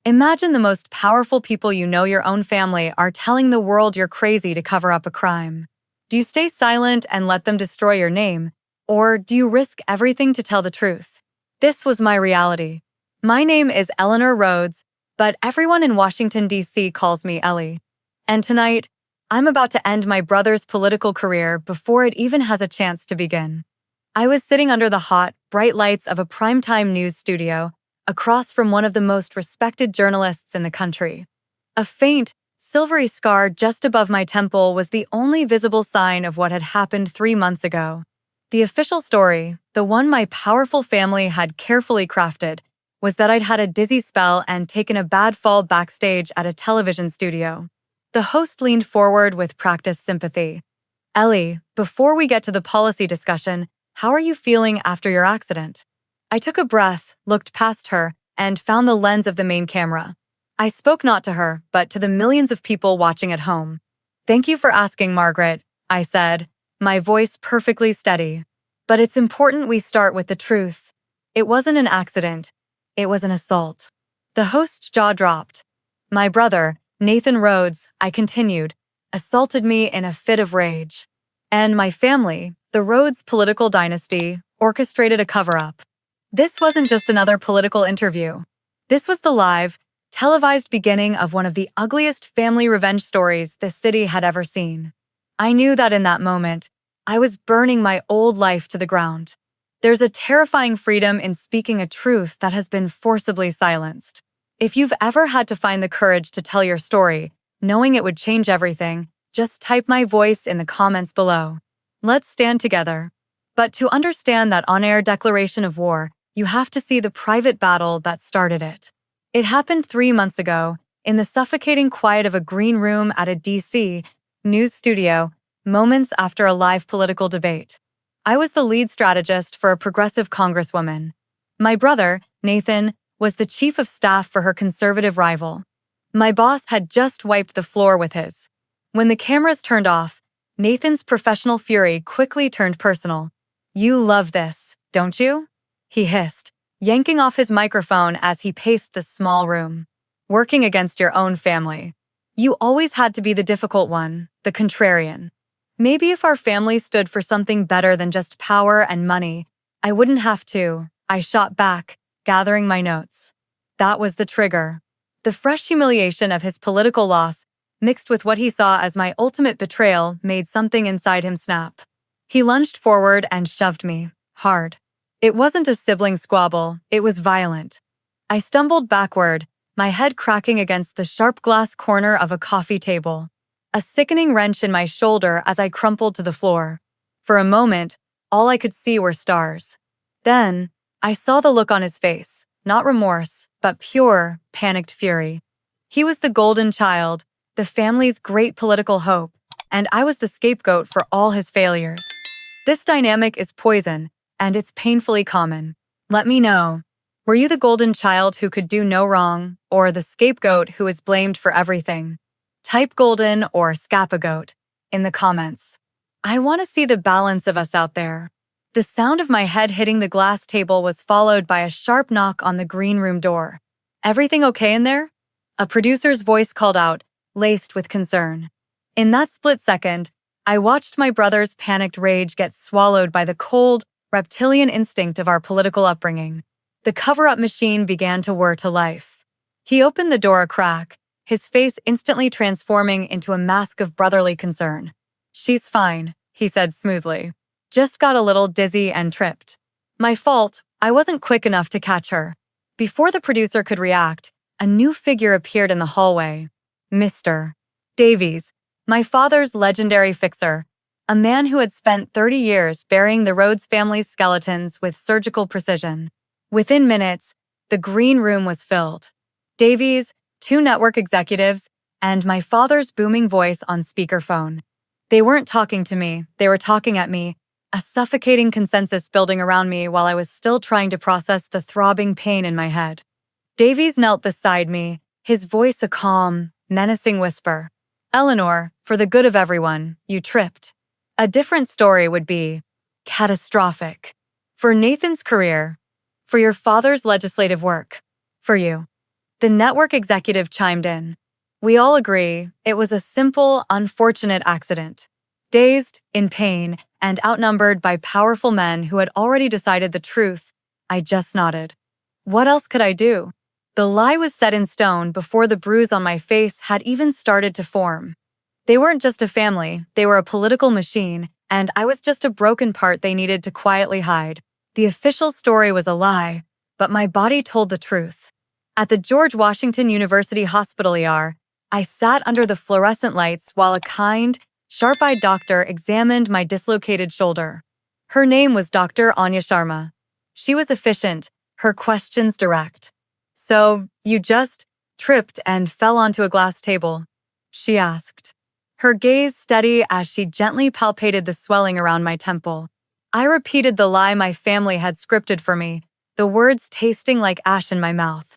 Imagine the most powerful people you know, your own family, are telling the world you're crazy to cover up a crime. Do you stay silent and let them destroy your name? Or do you risk everything to tell the truth? This was my reality. My name is Eleanor Rhodes, but everyone in Washington, D.C. calls me Ellie. And tonight, I'm about to end my brother's political career before it even has a chance to begin. I was sitting under the hot, bright lights of a primetime news studio, across from one of the most respected journalists in the country. A faint, silvery scar just above my temple was the only visible sign of what had happened 3 months ago. The official story, the one my powerful family had carefully crafted, was that I'd had a dizzy spell and taken a bad fall backstage at a television studio. The host leaned forward with practiced sympathy. "Ellie, before we get to the policy discussion, how are you feeling after your accident?" I took a breath, looked past her, and found the lens of the main camera. I spoke not to her, but to the millions of people watching at home. "Thank you for asking, Margaret," I said, my voice perfectly steady. "But it's important we start with the truth. It wasn't an accident. It was an assault." The host's jaw dropped. "My brother, Nathan Rhodes," I continued, "assaulted me in a fit of rage. And my family, the Rhodes political dynasty, orchestrated a cover-up." This wasn't just another political interview. This was the live, televised beginning of one of the ugliest family revenge stories this city had ever seen. I knew that in that moment, I was burning my old life to the ground. There's a terrifying freedom in speaking a truth that has been forcibly silenced. If you've ever had to find the courage to tell your story, knowing it would change everything, just type my voice in the comments below. Let's stand together. But to understand that on-air declaration of war, you have to see the private battle that started it. It happened 3 months ago, in the suffocating quiet of a green room at a D.C. news studio, moments after a live political debate. I was the lead strategist for a progressive congresswoman. My brother, Nathan, was the chief of staff for her conservative rival. My boss had just wiped the floor with his. When the cameras turned off, Nathan's professional fury quickly turned personal. "You love this, don't you?" he hissed, yanking off his microphone as he paced the small room. "Working against your own family. You always had to be the difficult one, the contrarian. Maybe if our family stood for something better than just power and money, I wouldn't have to," I shot back, gathering my notes. That was the trigger. The fresh humiliation of his political loss, mixed with what he saw as my ultimate betrayal, made something inside him snap. He lunged forward and shoved me, hard. It wasn't a sibling squabble, it was violent. I stumbled backward, my head cracking against the sharp glass corner of a coffee table. A sickening wrench in my shoulder as I crumpled to the floor. For a moment, all I could see were stars. Then, I saw the look on his face, not remorse, but pure, panicked fury. He was the golden child, the family's great political hope, and I was the scapegoat for all his failures. This dynamic is poison, and it's painfully common. Let me know. Were you the golden child who could do no wrong, or the scapegoat who is blamed for everything? Type golden or scapegoat in the comments. I want to see the balance of us out there. The sound of my head hitting the glass table was followed by a sharp knock on the green room door. "Everything okay in there?" A producer's voice called out, laced with concern. In that split second, I watched my brother's panicked rage get swallowed by the cold, reptilian instinct of our political upbringing. The cover-up machine began to whir to life. He opened the door a crack, his face instantly transforming into a mask of brotherly concern. "She's fine," he said smoothly. "Just got a little dizzy and tripped." My fault, I wasn't quick enough to catch her. Before the producer could react, a new figure appeared in the hallway. Mr. Davies, my father's legendary fixer, a man who had spent 30 years burying the Rhodes family's skeletons with surgical precision. Within minutes, the green room was filled. Davies, 2 network executives, and my father's booming voice on speakerphone. They weren't talking to me, they were talking at me, a suffocating consensus building around me while I was still trying to process the throbbing pain in my head. Davies knelt beside me, his voice a calm, menacing whisper. "Eleanor, for the good of everyone, you tripped. A different story would be catastrophic. For Nathan's career, for your father's legislative work, for you." The network executive chimed in. We all agree it was a simple, unfortunate accident. Dazed, in pain, and outnumbered by powerful men who had already decided the truth, I just nodded. What else could I do? The lie was set in stone before the bruise on my face had even started to form. They weren't just a family, they were a political machine, and I was just a broken part they needed to quietly hide. The official story was a lie, but my body told the truth. At the George Washington University Hospital ER, I sat under the fluorescent lights while a kind, sharp-eyed doctor examined my dislocated shoulder. Her name was Dr. Anya Sharma. She was efficient, her questions direct. So, you just tripped and fell onto a glass table? She asked. Her gaze steady as she gently palpated the swelling around my temple. I repeated the lie my family had scripted for me, the words tasting like ash in my mouth.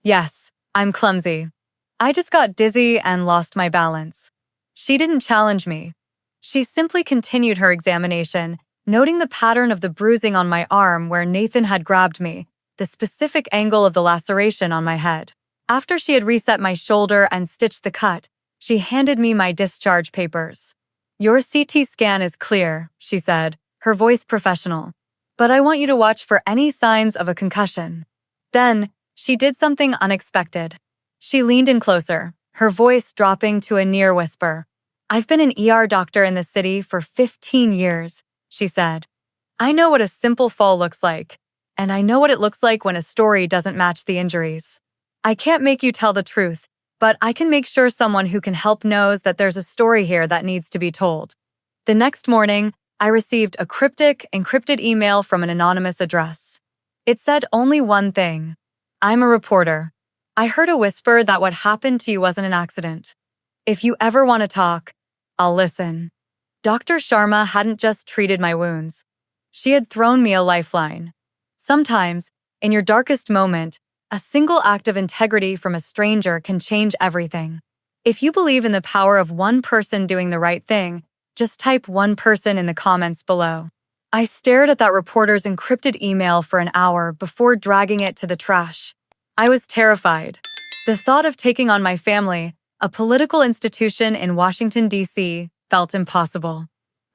Yes, I'm clumsy. I just got dizzy and lost my balance. She didn't challenge me. She simply continued her examination, noting the pattern of the bruising on my arm where Nathan had grabbed me, the specific angle of the laceration on my head. After she had reset my shoulder and stitched the cut, she handed me my discharge papers. Your CT scan is clear, she said, her voice professional. But I want you to watch for any signs of a concussion. Then, she did something unexpected. She leaned in closer, her voice dropping to a near whisper. I've been an ER doctor in the city for 15 years, she said. I know what a simple fall looks like, and I know what it looks like when a story doesn't match the injuries. I can't make you tell the truth, but I can make sure someone who can help knows that there's a story here that needs to be told. The next morning, I received a cryptic, encrypted email from an anonymous address. It said only one thing. I'm a reporter. I heard a whisper that what happened to you wasn't an accident. If you ever want to talk, I'll listen. Dr. Sharma hadn't just treated my wounds. She had thrown me a lifeline. Sometimes, in your darkest moment, a single act of integrity from a stranger can change everything. If you believe in the power of one person doing the right thing, just type one person in the comments below. I stared at that reporter's encrypted email for an hour before dragging it to the trash. I was terrified. The thought of taking on my family, a political institution in Washington, D.C., felt impossible.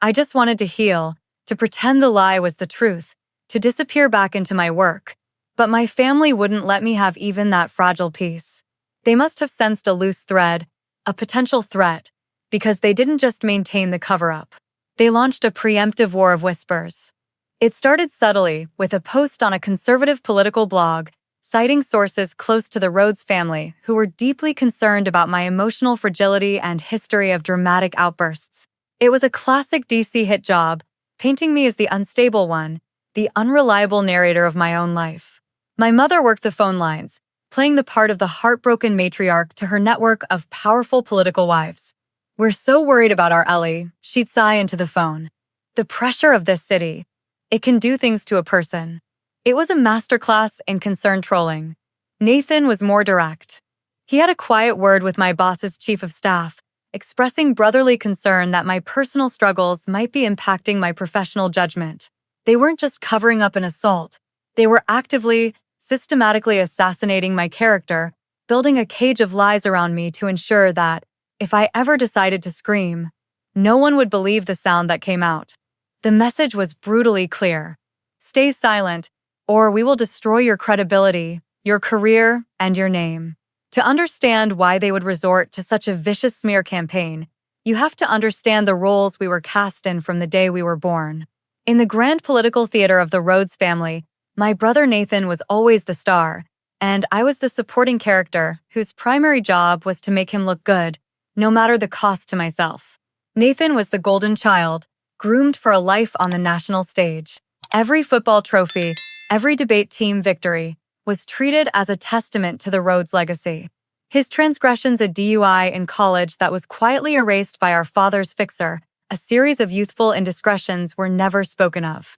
I just wanted to heal, to pretend the lie was the truth, to disappear back into my work. But my family wouldn't let me have even that fragile piece. They must have sensed a loose thread, a potential threat, because they didn't just maintain the cover-up. They launched a preemptive war of whispers. It started subtly, with a post on a conservative political blog, citing sources close to the Rhodes family who were deeply concerned about my emotional fragility and history of dramatic outbursts. It was a classic DC hit job, painting me as the unstable one, the unreliable narrator of my own life. My mother worked the phone lines, playing the part of the heartbroken matriarch to her network of powerful political wives. We're so worried about our Ellie, she'd sigh into the phone. The pressure of this city. It can do things to a person. It was a masterclass in concern trolling. Nathan was more direct. He had a quiet word with my boss's chief of staff, expressing brotherly concern that my personal struggles might be impacting my professional judgment. They weren't just covering up an assault. They were actively, systematically assassinating my character, building a cage of lies around me to ensure that, if I ever decided to scream, no one would believe the sound that came out. The message was brutally clear. Stay silent, or we will destroy your credibility, your career, and your name. To understand why they would resort to such a vicious smear campaign, you have to understand the roles we were cast in from the day we were born. In the grand political theater of the Rhodes family, my brother Nathan was always the star, and I was the supporting character whose primary job was to make him look good, no matter the cost to myself. Nathan was the golden child, groomed for a life on the national stage. Every football trophy, every debate team victory, was treated as a testament to the Rhodes legacy. His transgressions, a DUI in college that was quietly erased by our father's fixer, a series of youthful indiscretions were never spoken of.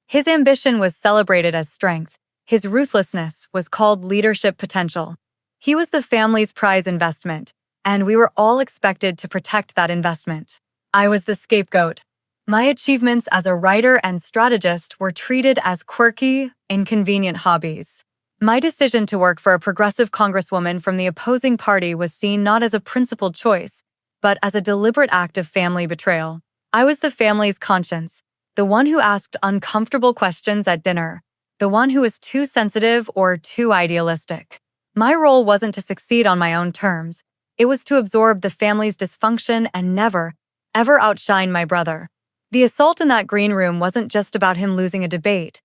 His ambition was celebrated as strength. His ruthlessness was called leadership potential. He was the family's prize investment, and we were all expected to protect that investment. I was the scapegoat. My achievements as a writer and strategist were treated as quirky, inconvenient hobbies. My decision to work for a progressive congresswoman from the opposing party was seen not as a principled choice, but as a deliberate act of family betrayal. I was the family's conscience, the one who asked uncomfortable questions at dinner, the one who was too sensitive or too idealistic. My role wasn't to succeed on my own terms. It was to absorb the family's dysfunction and never, ever outshine my brother. The assault in that green room wasn't just about him losing a debate.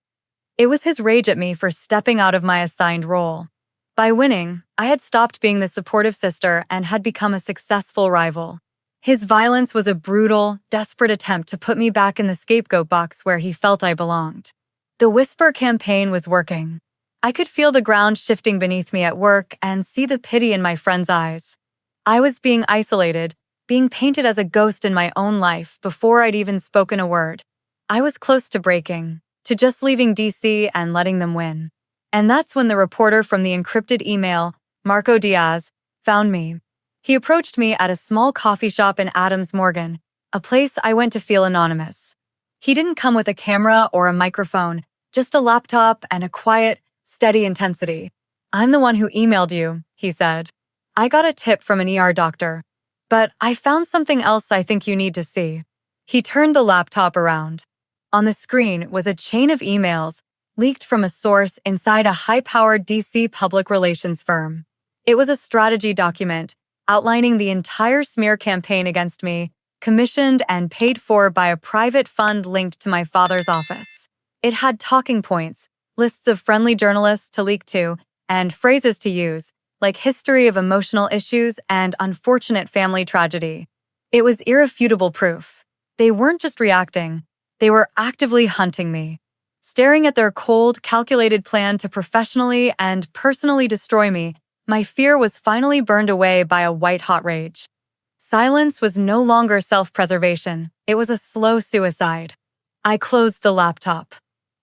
It was his rage at me for stepping out of my assigned role. By winning, I had stopped being the supportive sister and had become a successful rival. His violence was a brutal, desperate attempt to put me back in the scapegoat box where he felt I belonged. The whisper campaign was working. I could feel the ground shifting beneath me at work and see the pity in my friends' eyes. I was being isolated, being painted as a ghost in my own life before I'd even spoken a word. I was close to breaking, to just leaving DC and letting them win. And that's when the reporter from the encrypted email, Marco Diaz, found me. He approached me at a small coffee shop in Adams Morgan, a place I went to feel anonymous. He didn't come with a camera or a microphone, just a laptop and a quiet, steady intensity. "I'm the one who emailed you," he said. "I got a tip from an ER doctor, but I found something else I think you need to see." He turned the laptop around. On the screen was a chain of emails leaked from a source inside a high-powered DC public relations firm. It was a strategy document outlining the entire smear campaign against me, commissioned and paid for by a private fund linked to my father's office. It had talking points, lists of friendly journalists to leak to, and phrases to use, like history of emotional issues and unfortunate family tragedy. It was irrefutable proof. They weren't just reacting, they were actively hunting me. Staring at their cold, calculated plan to professionally and personally destroy me, my fear was finally burned away by a white-hot rage. Silence was no longer self-preservation. It was a slow suicide. I closed the laptop.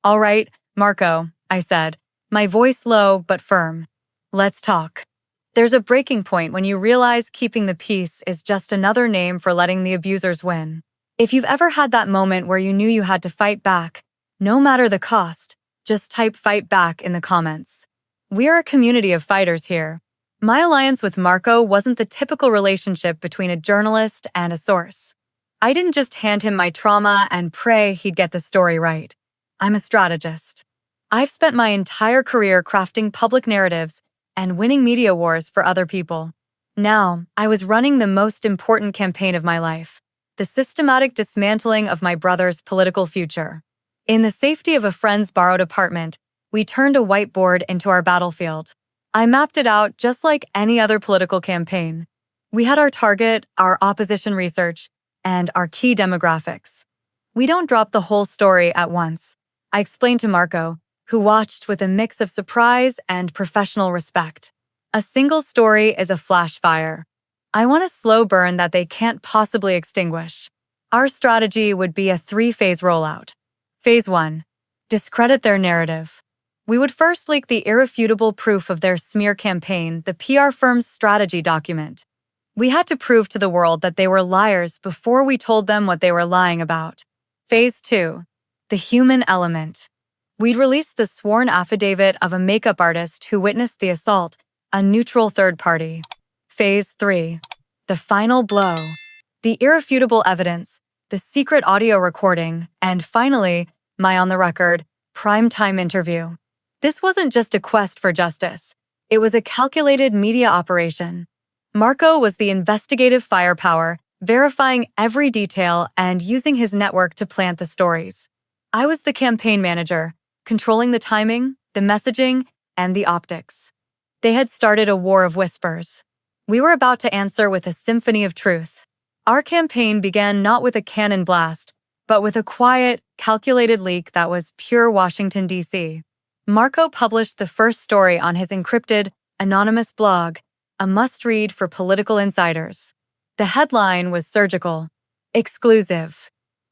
"All right, Marco," I said, my voice low but firm. "Let's talk." There's a breaking point when you realize keeping the peace is just another name for letting the abusers win. If you've ever had that moment where you knew you had to fight back, no matter the cost, just type "fight back" in the comments. We're a community of fighters here. My alliance with Marco wasn't the typical relationship between a journalist and a source. I didn't just hand him my trauma and pray he'd get the story right. I'm a strategist. I've spent my entire career crafting public narratives and winning media wars for other people. Now, I was running the most important campaign of my life, the systematic dismantling of my brother's political future. In the safety of a friend's borrowed apartment, we turned a whiteboard into our battlefield. I mapped it out just like any other political campaign. We had our target, our opposition research, and our key demographics. We don't drop the whole story at once, I explained to Marco, who watched with a mix of surprise and professional respect. A single story is a flash fire. I want a slow burn that they can't possibly extinguish. Our strategy would be a 3-phase rollout. Phase 1. Discredit their narrative. We would first leak the irrefutable proof of their smear campaign, the PR firm's strategy document. We had to prove to the world that they were liars before we told them what they were lying about. Phase 2. The human element. We'd release the sworn affidavit of a makeup artist who witnessed the assault, a neutral third party. Phase 3. The final blow. The irrefutable evidence, the secret audio recording, and finally, my on-the-record, primetime interview. This wasn't just a quest for justice. It was a calculated media operation. Marco was the investigative firepower, verifying every detail and using his network to plant the stories. I was the campaign manager, controlling the timing, the messaging, and the optics. They had started a war of whispers. We were about to answer with a symphony of truth. Our campaign began not with a cannon blast, but with a quiet, calculated leak that was pure Washington, D.C. Marco published the first story on his encrypted, anonymous blog, a must-read for political insiders. The headline was surgical. Exclusive.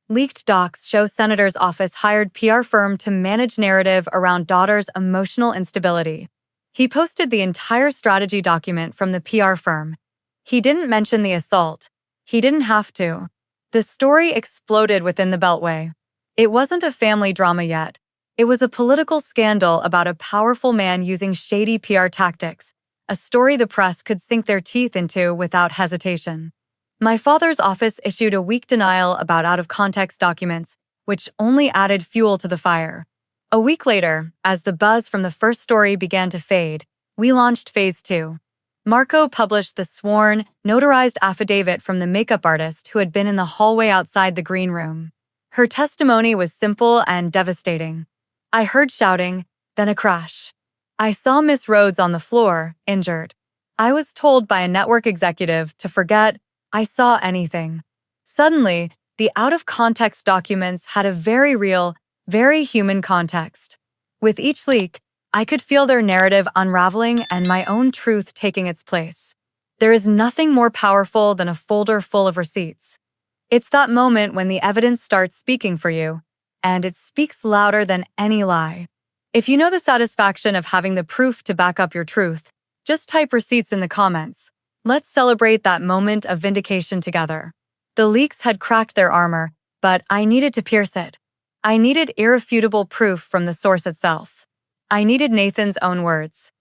Leaked docs show senator's office hired PR firm to manage narrative around daughter's emotional instability. He posted the entire strategy document from the PR firm. He didn't mention the assault. He didn't have to. The story exploded within the Beltway. It wasn't a family drama yet. It was a political scandal about a powerful man using shady PR tactics, a story the press could sink their teeth into without hesitation. My father's office issued a weak denial about out-of-context documents, which only added fuel to the fire. A week later, as the buzz from the first story began to fade, we launched Phase 2. Marco published the sworn, notarized affidavit from the makeup artist who had been in the hallway outside the green room. Her testimony was simple and devastating. I heard shouting, then a crash. I saw Miss Rhodes on the floor, injured. I was told by a network executive to forget I saw anything. Suddenly, the out-of-context documents had a very real, very human context. With each leak, I could feel their narrative unraveling and my own truth taking its place. There is nothing more powerful than a folder full of receipts. It's that moment when the evidence starts speaking for you, and it speaks louder than any lie. If you know the satisfaction of having the proof to back up your truth, just type receipts in the comments. Let's celebrate that moment of vindication together. The leaks had cracked their armor, but I needed to pierce it. I needed irrefutable proof from the source itself. I needed Nathan's own words.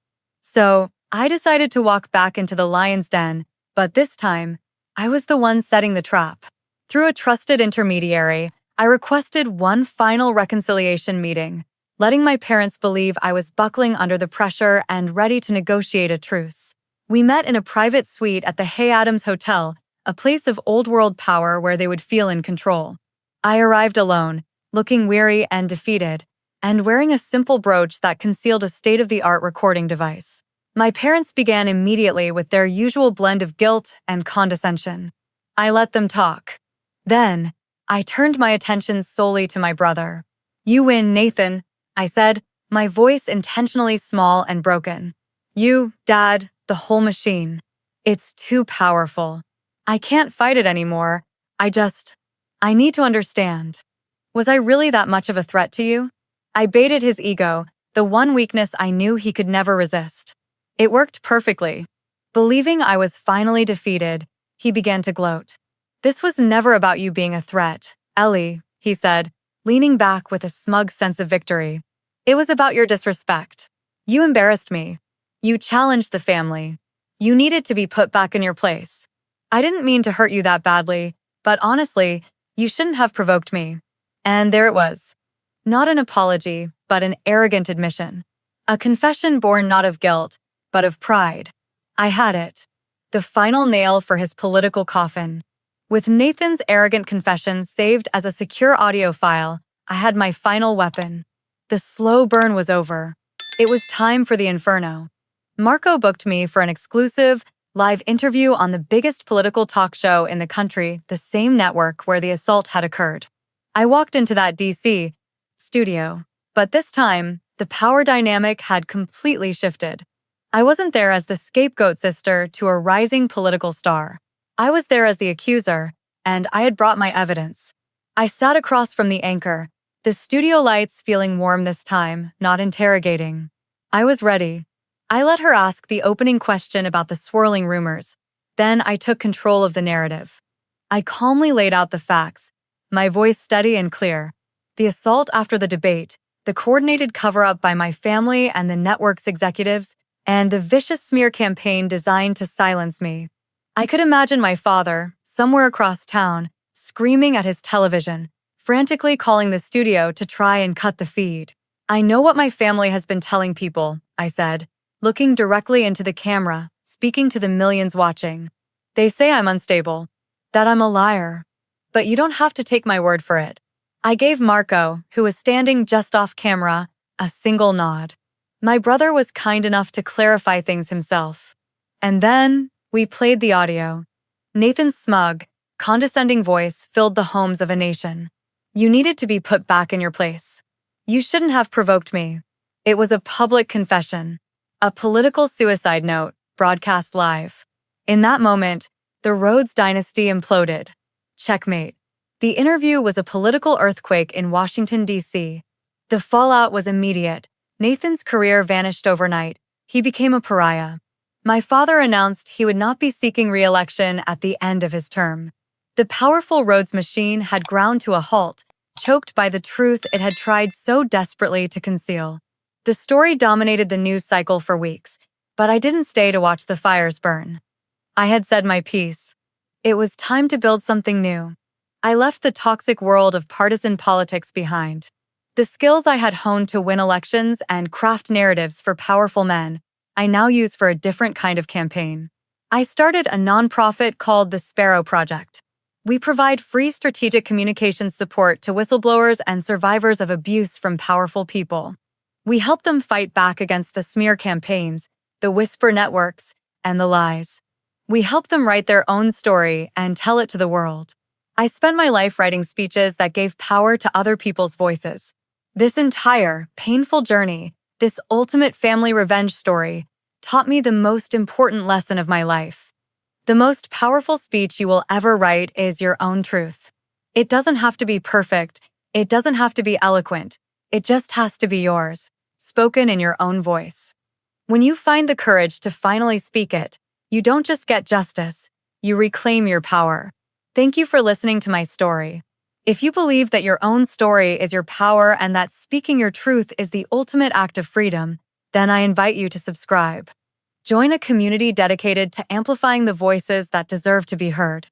So, I decided to walk back into the lion's den, but this time, I was the one setting the trap. Through a trusted intermediary, I requested one final reconciliation meeting, letting my parents believe I was buckling under the pressure and ready to negotiate a truce. We met in a private suite at the Hay Adams Hotel, a place of old-world power where they would feel in control. I arrived alone, looking weary and defeated, and wearing a simple brooch that concealed a state-of-the-art recording device. My parents began immediately with their usual blend of guilt and condescension. I let them talk. Then, I turned my attention solely to my brother. "You win, Nathan," I said, my voice intentionally small and broken. "You, Dad, the whole machine. It's too powerful. I can't fight it anymore. I need to understand. Was I really that much of a threat to you?" I baited his ego, the one weakness I knew he could never resist. It worked perfectly. Believing I was finally defeated, he began to gloat. "This was never about you being a threat, Ellie," he said, leaning back with a smug sense of victory. "It was about your disrespect. You embarrassed me. You challenged the family. You needed to be put back in your place. I didn't mean to hurt you that badly, but honestly, you shouldn't have provoked me." And there it was. Not an apology, but an arrogant admission. A confession born not of guilt, but of pride. I had it. The final nail for his political coffin. With Nathan's arrogant confession saved as a secure audio file, I had my final weapon. The slow burn was over. It was time for the inferno. Marco booked me for an exclusive, live interview on the biggest political talk show in the country, the same network where the assault had occurred. I walked into that DC studio, but this time, the power dynamic had completely shifted. I wasn't there as the scapegoat sister to a rising political star. I was there as the accuser, and I had brought my evidence. I sat across from the anchor, the studio lights feeling warm this time, not interrogating. I was ready. I let her ask the opening question about the swirling rumors. Then I took control of the narrative. I calmly laid out the facts, my voice steady and clear. The assault after the debate, the coordinated cover-up by my family and the network's executives, and the vicious smear campaign designed to silence me. I could imagine my father, somewhere across town, screaming at his television, frantically calling the studio to try and cut the feed. "I know what my family has been telling people," I said, looking directly into the camera, speaking to the millions watching. "They say I'm unstable, that I'm a liar. But you don't have to take my word for it." I gave Marco, who was standing just off camera, a single nod. My brother was kind enough to clarify things himself. And then, we played the audio. Nathan's smug, condescending voice filled the homes of a nation. "You needed to be put back in your place. You shouldn't have provoked me." It was a public confession. A political suicide note, broadcast live. In that moment, the Rhodes dynasty imploded. Checkmate. The interview was a political earthquake in Washington, D.C. The fallout was immediate. Nathan's career vanished overnight. He became a pariah. My father announced he would not be seeking re-election at the end of his term. The powerful Rhodes machine had ground to a halt, choked by the truth it had tried so desperately to conceal. The story dominated the news cycle for weeks, but I didn't stay to watch the fires burn. I had said my piece. It was time to build something new. I left the toxic world of partisan politics behind. The skills I had honed to win elections and craft narratives for powerful men, I now use for a different kind of campaign. I started a nonprofit called the Sparrow Project. We provide free strategic communications support to whistleblowers and survivors of abuse from powerful people. We help them fight back against the smear campaigns, the whisper networks, and the lies. We help them write their own story and tell it to the world. I spent my life writing speeches that gave power to other people's voices. This entire, painful journey, this ultimate family revenge story, taught me the most important lesson of my life. The most powerful speech you will ever write is your own truth. It doesn't have to be perfect. It doesn't have to be eloquent. It just has to be yours, spoken in your own voice. When you find the courage to finally speak it, you don't just get justice, you reclaim your power. Thank you for listening to my story. If you believe that your own story is your power and that speaking your truth is the ultimate act of freedom, then I invite you to subscribe. Join a community dedicated to amplifying the voices that deserve to be heard.